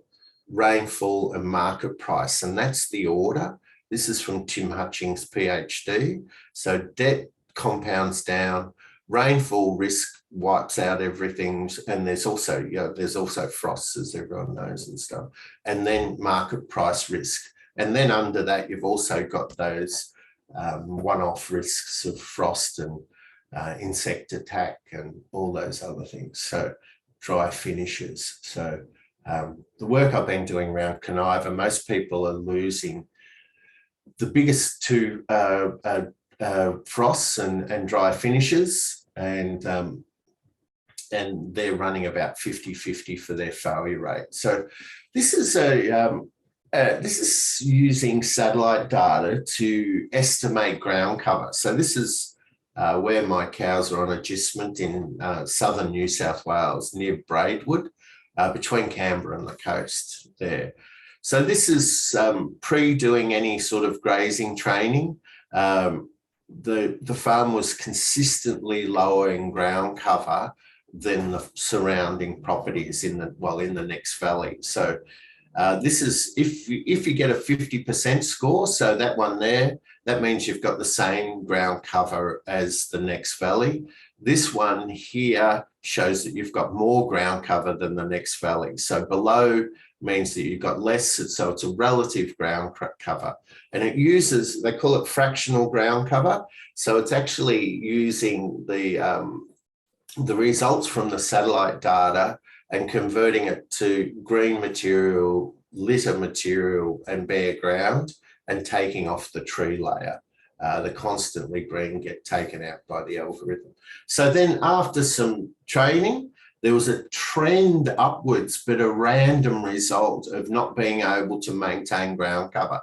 rainfall and market price. And that's the order. This is from Tim Hutchings, PhD. So debt compounds down, rainfall risk wipes out everything, and there's also frosts, as everyone knows, and stuff, and then market price risk, and then under that you've also got those one-off risks of frost and insect attack and all those other things. So dry finishes. So the work I've been doing around conniver, most people are losing the biggest two frosts and dry finishes, and they're running about 50-50 for their failure rate. So this is this is using satellite data to estimate ground cover. So this is where my cows are on agistment in southern New South Wales, near Braidwood, between Canberra and the coast there. So this is pre-doing any sort of grazing training. The farm was consistently lowering ground cover than the surrounding properties in the next valley. So this is if you get a 50% score, so that one there, that means you've got the same ground cover as the next valley. This one here shows that you've got more ground cover than the next valley. So below means that you've got less, so it's a relative ground cover. And it uses, they call it fractional ground cover. So it's actually using the results from the satellite data and converting it to green material, litter material and bare ground, and taking off the tree layer. The constantly green get taken out by the algorithm. So then after some training, there was a trend upwards, but a random result of not being able to maintain ground cover.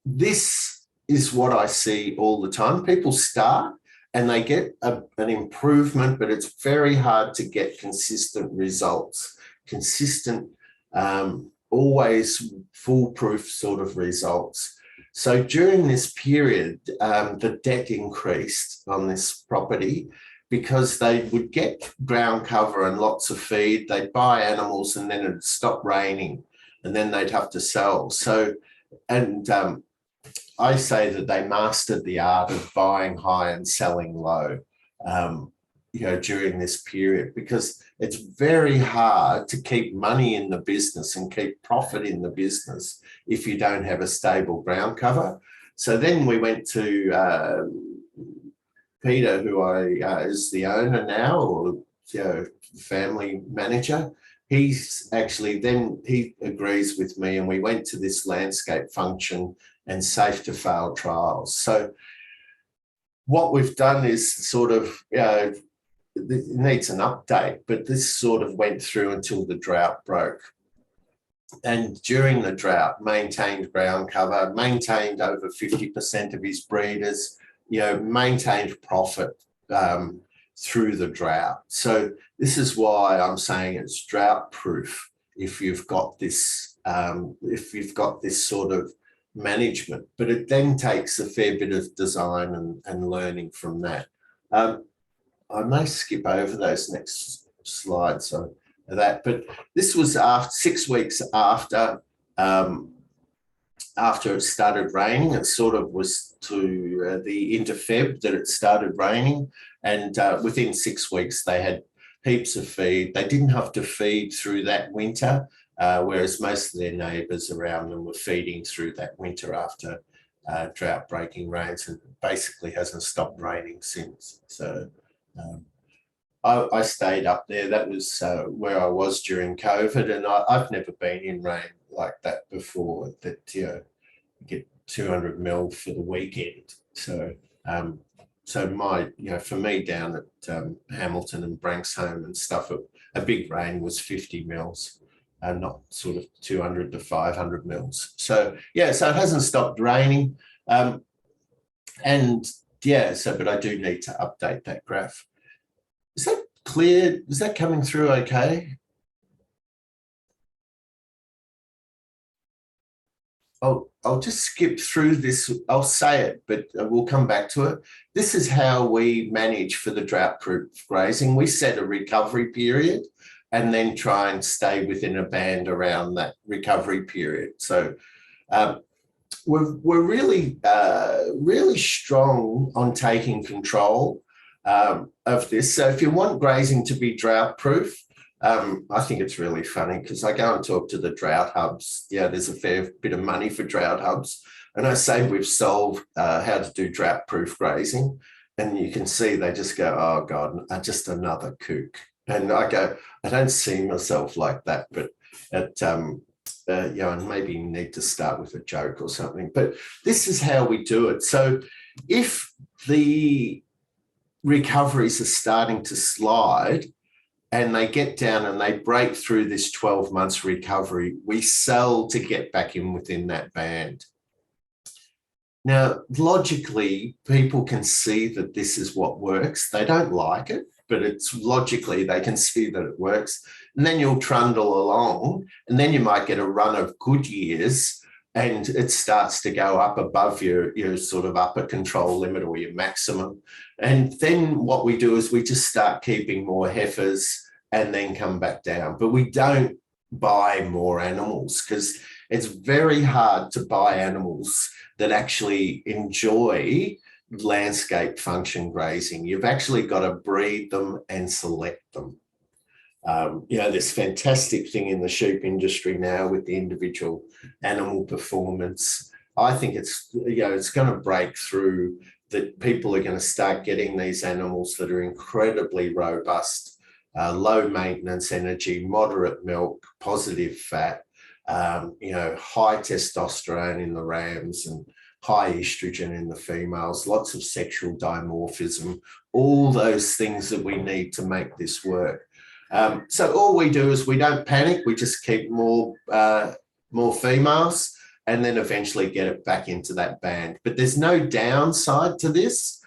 This is what I see all the time. People start and they get an improvement, but it's very hard to get consistent results, consistent, always foolproof sort of results. So during this period, the debt increased on this property because they would get ground cover and lots of feed, they'd buy animals and then it'd stop raining and then they'd have to sell. So, and I say that they mastered the art of buying high and selling low, you know, during this period, because it's very hard to keep money in the business and keep profit in the business if you don't have a stable ground cover. So then we went to Peter, who is the owner now, or you know, family manager. He's actually, then he agrees with me and we went to this landscape function and safe to fail trials. So what we've done is sort of, it needs an update, but this sort of went through until the drought broke. And during the drought, maintained ground cover, maintained over 50% of his breeders, you know, maintained profit through the drought. So this is why I'm saying it's drought proof if you've got this sort of management, but it then takes a fair bit of design and learning from that. I may skip over those next slides on that, but this was after 6 weeks after it started raining. It sort of was to the into Feb that it started raining, and within 6 weeks they had heaps of feed. They didn't have to feed through that winter, whereas most of their neighbours around them were feeding through that winter after drought-breaking rains, and basically hasn't stopped raining since. So I stayed up there. That was where I was during COVID, and I've never been in rain like that before, that you get 200 mil for the weekend. So so my, for me down at Hamilton and Branxholme and stuff, a big rain was 50 mils, and not sort of 200 to 500 mils. So yeah, so it hasn't stopped raining, and yeah, so but I do need to update that graph. Is that clear? Is that coming through okay? I'll just skip through this. I'll say it, but we'll come back to it. This is how we manage for the drought-proof grazing. We set a recovery period and then try and stay within a band around that recovery period. So we're really, really strong on taking control of this. So if you want grazing to be drought-proof, I think it's really funny because I go and talk to the drought hubs. Yeah, there's a fair bit of money for drought hubs. And I say we've solved how to do drought-proof grazing. And you can see they just go, oh, God, just another kook. And I go, I don't see myself like that, but and maybe you need to start with a joke or something. But this is how we do it. So if the recoveries are starting to slide and they get down and they break through this 12 months recovery, we sell to get back in within that band. Now, logically, people can see that this is what works. They don't like it, but it's logically they can see that it works. And then you'll trundle along, and then you might get a run of good years and it starts to go up above your sort of upper control limit or your maximum. And then what we do is we just start keeping more heifers and then come back down. But we don't buy more animals because it's very hard to buy animals that actually enjoy landscape function grazing. You've actually got to breed them and select them. This fantastic thing in the sheep industry now with the individual animal performance. I think it's going to break through, that people are going to start getting these animals that are incredibly robust, low maintenance energy, moderate milk, positive fat, high testosterone in the rams and high estrogen in the females, lots of sexual dimorphism, all those things that we need to make this work. So all we do is we don't panic, we just keep more females and then eventually get it back into that band. But there's no downside to this.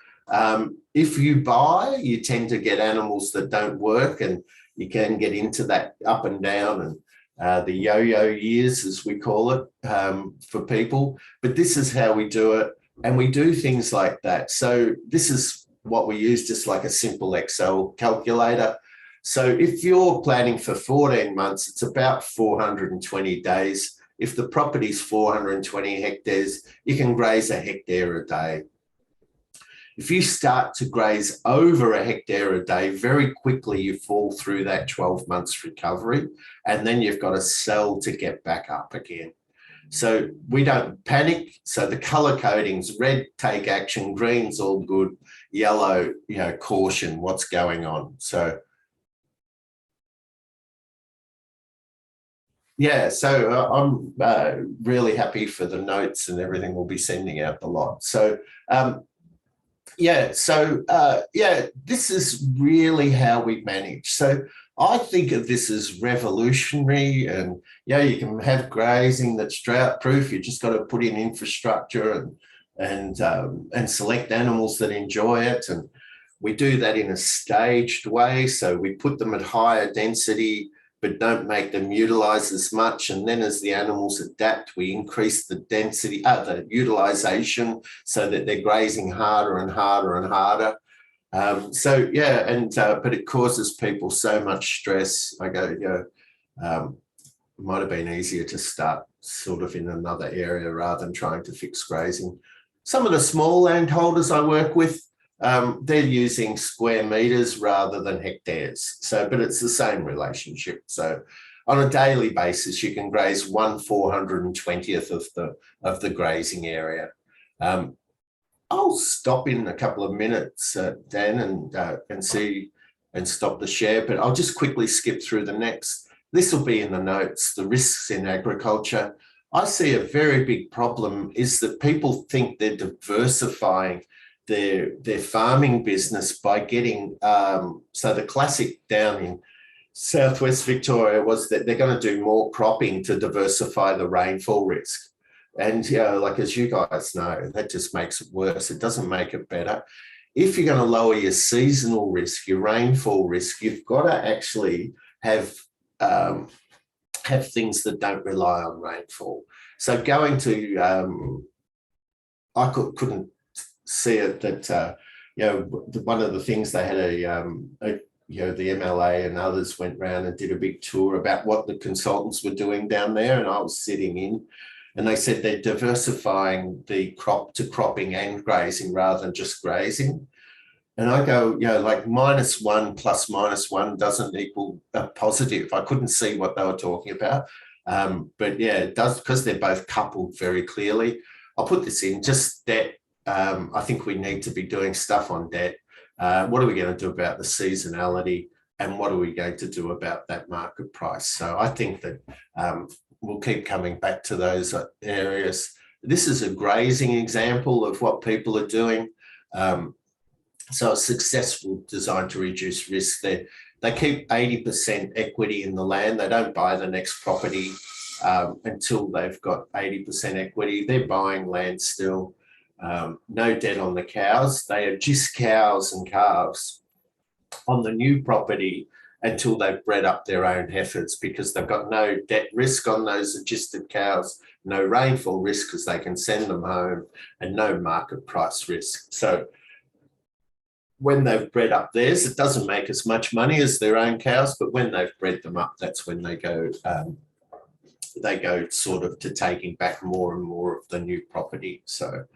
If you buy, you tend to get animals that don't work, and you can get into that up and down and the yo-yo years, as we call it, for people. But this is how we do it, and we do things like that. So this is what we use, just like a simple Excel calculator. So if you're planning for 14 months, it's about 420 days. If the property's 420 hectares, you can graze a hectare a day. If you start to graze over a hectare a day, very quickly you fall through that 12 months recovery, and then you've got to sell to get back up again. So we don't panic. So the color codings, red, take action, green's all good, yellow, caution, what's going on. So yeah, so I'm really happy for the notes and everything we'll be sending out the lot. So this is really how we manage. So I think of this as revolutionary, and you can have grazing that's drought proof. You just got to put in infrastructure and select animals that enjoy it. And we do that in a staged way. So we put them at higher density, but don't make them utilize as much. And then as the animals adapt, we increase the density, the utilization, so that they're grazing harder and harder and harder. But it causes people so much stress. I go, it might have been easier to start sort of in another area rather than trying to fix grazing. Some of the small landholders I work with, they're using square meters rather than hectares. So, but it's the same relationship. So on a daily basis, you can graze 1/420th of the grazing area. I'll stop in a couple of minutes, Dan, and stop the share, but I'll just quickly skip through the next. This will be in the notes, the risks in agriculture. I see a very big problem is that people think they're diversifying their farming business by getting, so the classic down in Southwest Victoria was that they're going to do more cropping to diversify the rainfall risk. And, like as you guys know, that just makes it worse. It doesn't make it better. If you're going to lower your seasonal risk, your rainfall risk, you've got to actually have things that don't rely on rainfall. So going to, I couldn't see it that, one of the things they had the MLA and others went round and did a big tour about what the consultants were doing down there. And I was sitting in, and they said they're diversifying the crop to cropping and grazing rather than just grazing. And I go, like -1 plus -1 doesn't equal a positive. I couldn't see what they were talking about. But yeah, it does, because they're both coupled very clearly. I'll put this in, just debt. I think we need to be doing stuff on debt. What are we going to do about the seasonality, and what are we going to do about that market price? So I think that we'll keep coming back to those areas. This is a grazing example of what people are doing. So a successful design to reduce risk. They keep 80% equity in the land. They don't buy the next property until they've got 80% equity. They're buying land still. No debt on the cows. They are just cows and calves on the new property until they've bred up their own heifers, because they've got no debt risk on those adjusted cows, no rainfall risk because they can send them home, and no market price risk. So when they've bred up theirs, it doesn't make as much money as their own cows, but when they've bred them up, that's when they go sort of to taking back more and more of the new property. So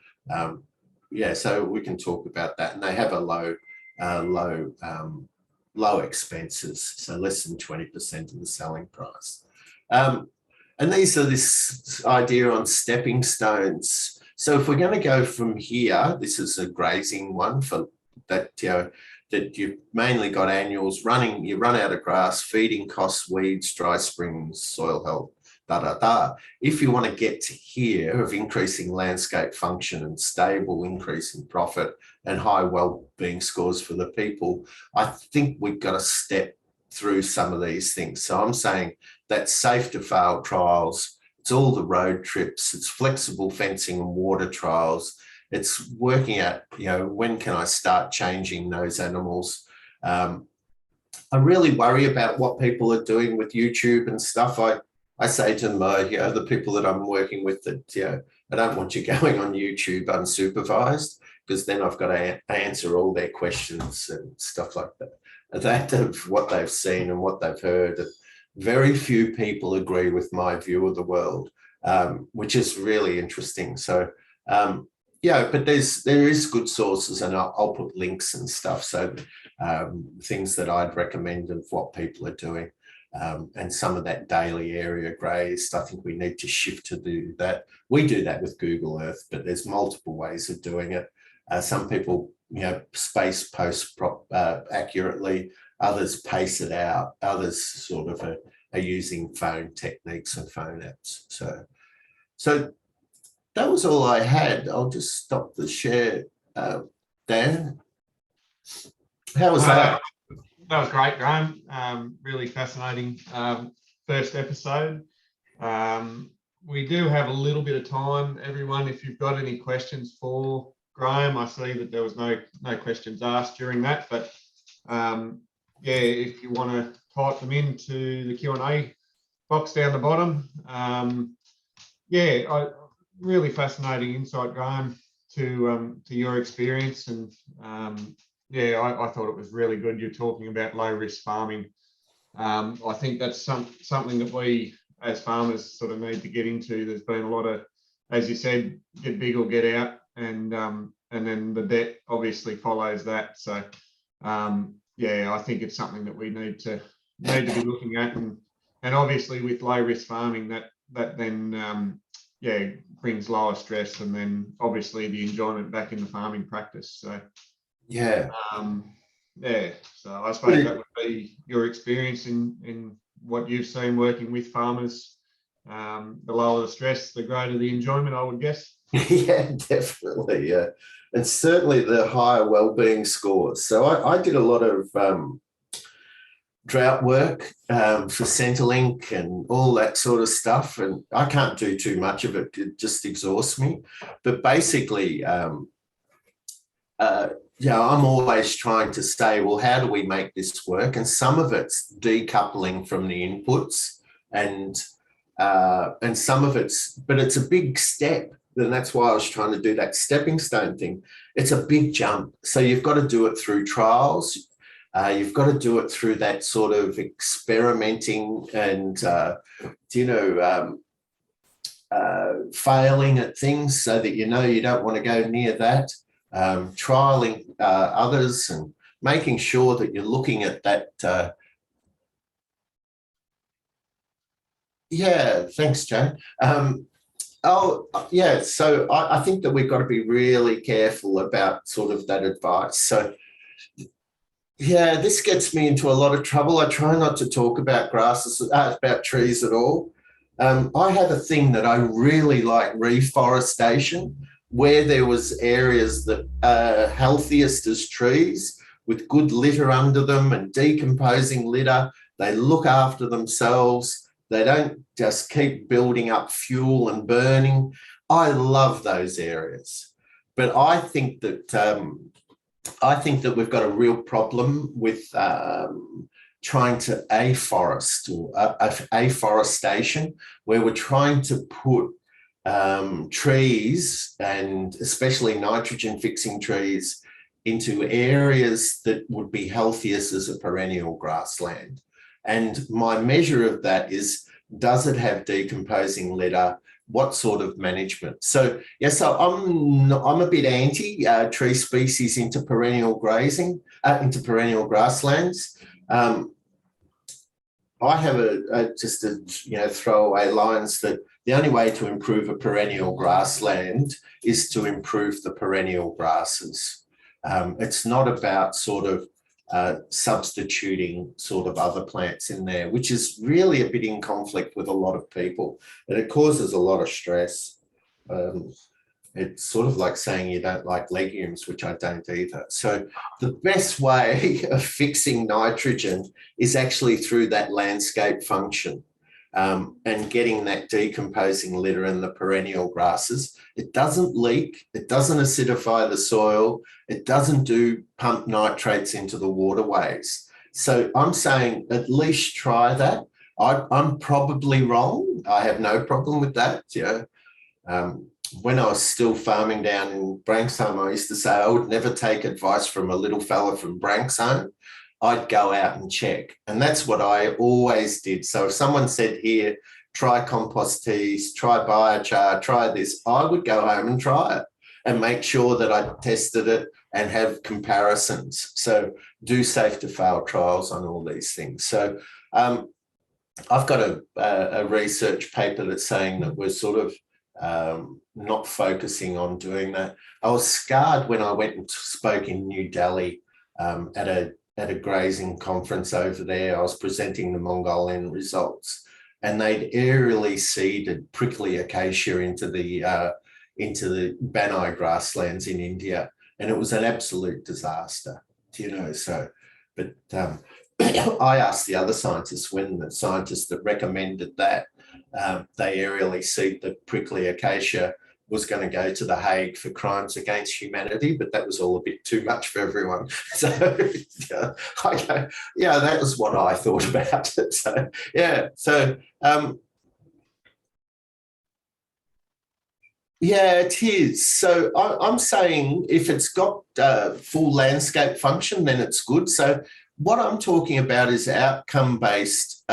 yeah, so we can talk about that. And they have a low expenses, so less than 20% of the selling price. And these are this idea on stepping stones. So if we're going to go from here, this is a grazing one for that, that you've mainly got annuals running, you run out of grass, feeding costs, weeds, dry springs, soil health, If you want to get to here of increasing landscape function and stable increase in profit and high well-being scores for the people, I think we've got to step through some of these things. So I'm saying that safe to fail trials, it's all the road trips, it's flexible fencing and water trials, it's working out, when can I start changing those animals? I really worry about what people are doing with YouTube and stuff. I say to them, the people that I'm working with that, I don't want you going on YouTube unsupervised, because then I've got to answer all their questions and stuff like that. That of what they've seen and what they've heard. Very few people agree with my view of the world, which is really interesting. So, but there is good sources, and I'll put links and stuff. So things that I'd recommend of what people are doing. And some of that daily area grazed, I think we need to shift to do that. We do that with Google Earth, but there's multiple ways of doing it. Some people, space post accurately, others pace it out, others sort of are using phone techniques and phone apps. So that was all I had. I'll just stop the share. Dan, how was that? That was great, Graeme. Really fascinating first episode. We do have a little bit of time, everyone. If you've got any questions for Graeme, I see that there was no questions asked during that, but if you want to type them into the Q&A box down the bottom. Really fascinating insight, Graeme, to your experience, and I thought it was really good. You're talking about low risk farming. I think that's something that we as farmers sort of need to get into. There's been a lot of, as you said, get big or get out, and then the debt obviously follows that. So I think it's something that we need to be looking at, and obviously with low risk farming, that then brings lower stress, and then obviously the enjoyment back in the farming practice. So so I suppose that would be your experience in what you've seen working with farmers. The lower the stress, the greater the enjoyment, I would guess. Yeah, definitely. Yeah, and certainly the higher well-being scores. So I did a lot of drought work for Centrelink and all that sort of stuff, and I can't do too much of it. It just exhausts me. But basically, I'm always trying to say, well, how do we make this work? And some of it's decoupling from the inputs, and some of but it's a big step. And that's why I was trying to do that stepping stone thing. It's a big jump. So you've got to do it through trials. You've got to do it through that sort of experimenting and, failing at things so that you don't want to go near that. Trialing others and making sure that you're looking at that. Thanks, Jane. So I think that we've got to be really careful about sort of that advice. So, this gets me into a lot of trouble. I try not to talk about grasses, about trees at all. I have a thing that I really like, reforestation, where there was areas that are healthiest as trees with good litter under them and decomposing litter. They look after themselves. They don't just keep building up fuel and burning. I love those areas. But I think that we've got a real problem with trying to afforest or afforestation, where we're trying to put trees, and especially nitrogen fixing trees, into areas that would be healthiest as a perennial grassland. And my measure of that is, does it have decomposing litter? what sort of management. So yeah, so I'm a bit anti tree species into perennial grazing, into perennial grasslands. I have just a throwaway lines that the only way to improve a perennial grassland is to improve the perennial grasses. It's not about sort of substituting sort of other plants in there, which is really a bit in conflict with a lot of people, and it causes a lot of stress. It's sort of like saying you don't like legumes, which I don't either. So the best way of fixing nitrogen is actually through that landscape function, and getting that decomposing litter in the perennial grasses. It doesn't leak, it doesn't acidify the soil, it doesn't pump nitrates into the waterways. So I'm saying at least try that. I'm probably wrong. I have no problem with that. When I was still farming down in Branksome, I used to say I would never take advice from a little fella from Branksome. I'd go out and check. And that's what I always did. So if someone said here, try compost teas, try biochar, try this, I would go home and try it and make sure that I tested it and have comparisons. So do safe to fail trials on all these things. So I've got a research paper that's saying that we're sort of not focusing on doing that. I was scarred when I went and spoke in New Delhi at a grazing conference over there. I was presenting the Mongolian results, and they'd aerially seeded prickly acacia into the Banai grasslands in India, and it was an absolute disaster, so, but I asked the other scientists, when the scientists that recommended that they aerially seed the prickly acacia was going to go to The Hague for crimes against humanity, but that was all a bit too much for everyone. So that was what I thought about it. So it is. So I'm saying if it's got full landscape function, then it's good. So what I'm talking about is outcome-based,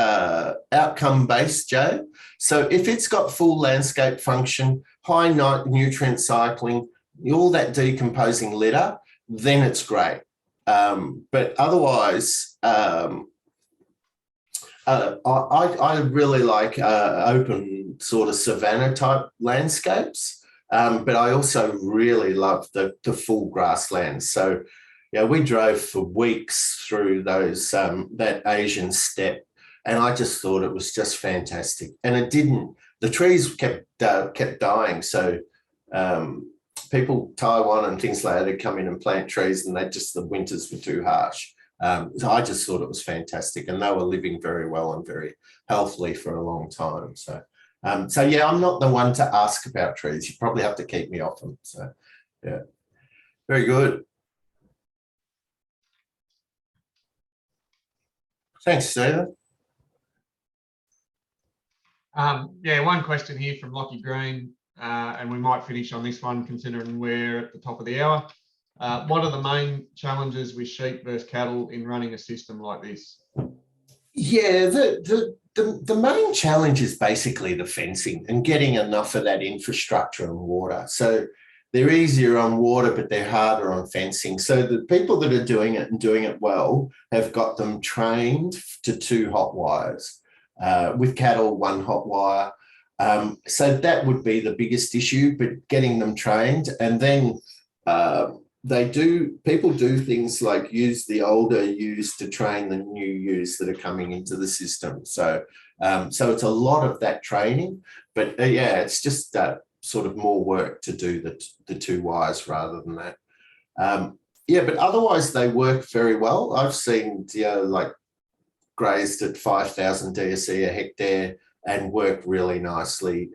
Joe. So if it's got full landscape function, high nutrient cycling, all that decomposing litter, then it's great. But otherwise, I really like open sort of savanna type landscapes, but I also really love the full grasslands. So we drove for weeks through those that Asian steppe, and I just thought it was just fantastic. And it didn't. The trees kept dying. So people, Taiwan and things like that, they'd come in and plant trees, and the winters were too harsh. So I just thought it was fantastic, and they were living very well and very healthily for a long time. So, I'm not the one to ask about trees. You probably have to keep me off them. So, yeah, very good. Thanks, Stephen. One question here from Lockie Green, and we might finish on this one considering we're at the top of the hour. What are the main challenges with sheep versus cattle in running a system like this? Yeah, the main challenge is basically the fencing and getting enough of that infrastructure and water. So they're easier on water, but they're harder on fencing. So the people that are doing it and doing it well have got them trained to 2 hot wires. With cattle, 1 hot wire. So that would be the biggest issue, but getting them trained. And then people do things like use the older ewes to train the new ewes that are coming into the system. So it's a lot of that training, but it's just sort of more work to do the 2 wires rather than that. But otherwise they work very well. I've seen, like grazed at 5,000 DSE a hectare and work really nicely,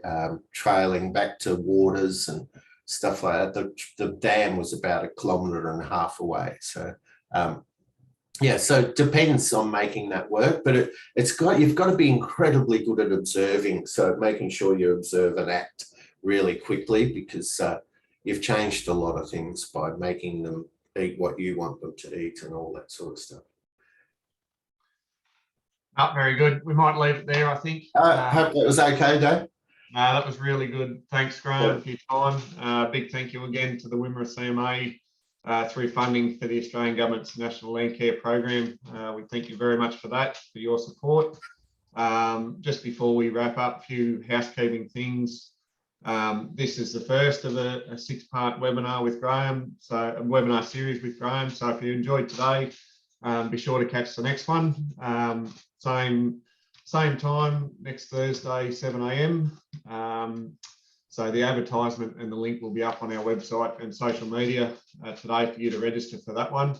trailing back to waters and stuff like that. The dam was about 1.5 kilometres away. So, so it depends on making that work, but you've got to be incredibly good at observing. So making sure you observe and act really quickly, because you've changed a lot of things by making them eat what you want them to eat and all that sort of stuff. Very good. We might leave it there, I think. I hope that was okay, Dave. That was really good. Thanks, Graeme, for your time. Big thank you again to the Wimmera CMA through funding for the Australian Government's National Landcare program. We thank you very much for that, for your support. Just before we wrap up, a few housekeeping things. This is the first of a 6-part webinar with Graeme, so a webinar series with Graeme. So if you enjoyed today, be sure to catch the next one. Same time next Thursday, 7 a.m. So the advertisement and the link will be up on our website and social media today for you to register for that one.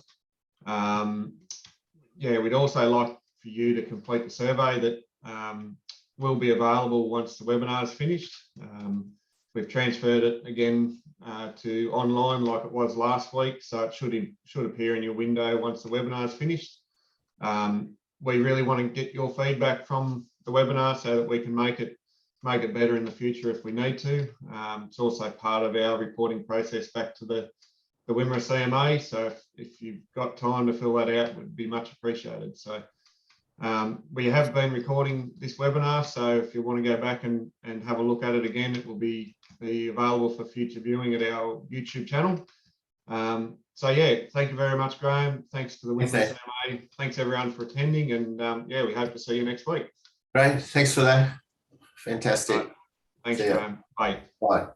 Yeah, we'd also like for you to complete the survey that will be available once the webinar is finished. We've transferred it again to online like it was last week, so it should appear in your window once the webinar is finished. We really want to get your feedback from the webinar so that we can make it better in the future if we need to. It's also part of our reporting process back to the Wimmera CMA. So if you've got time to fill that out, it would be much appreciated. So we have been recording this webinar, so if you want to go back and have a look at it again, it will be available for future viewing at our YouTube channel. So yeah, thank you very much, Graeme. Thanks to the Wimmera CMA. Thanks everyone for attending, and yeah, we hope to see you next week. Great, thanks for that. Fantastic. Thanks, Graeme. Bye. Bye.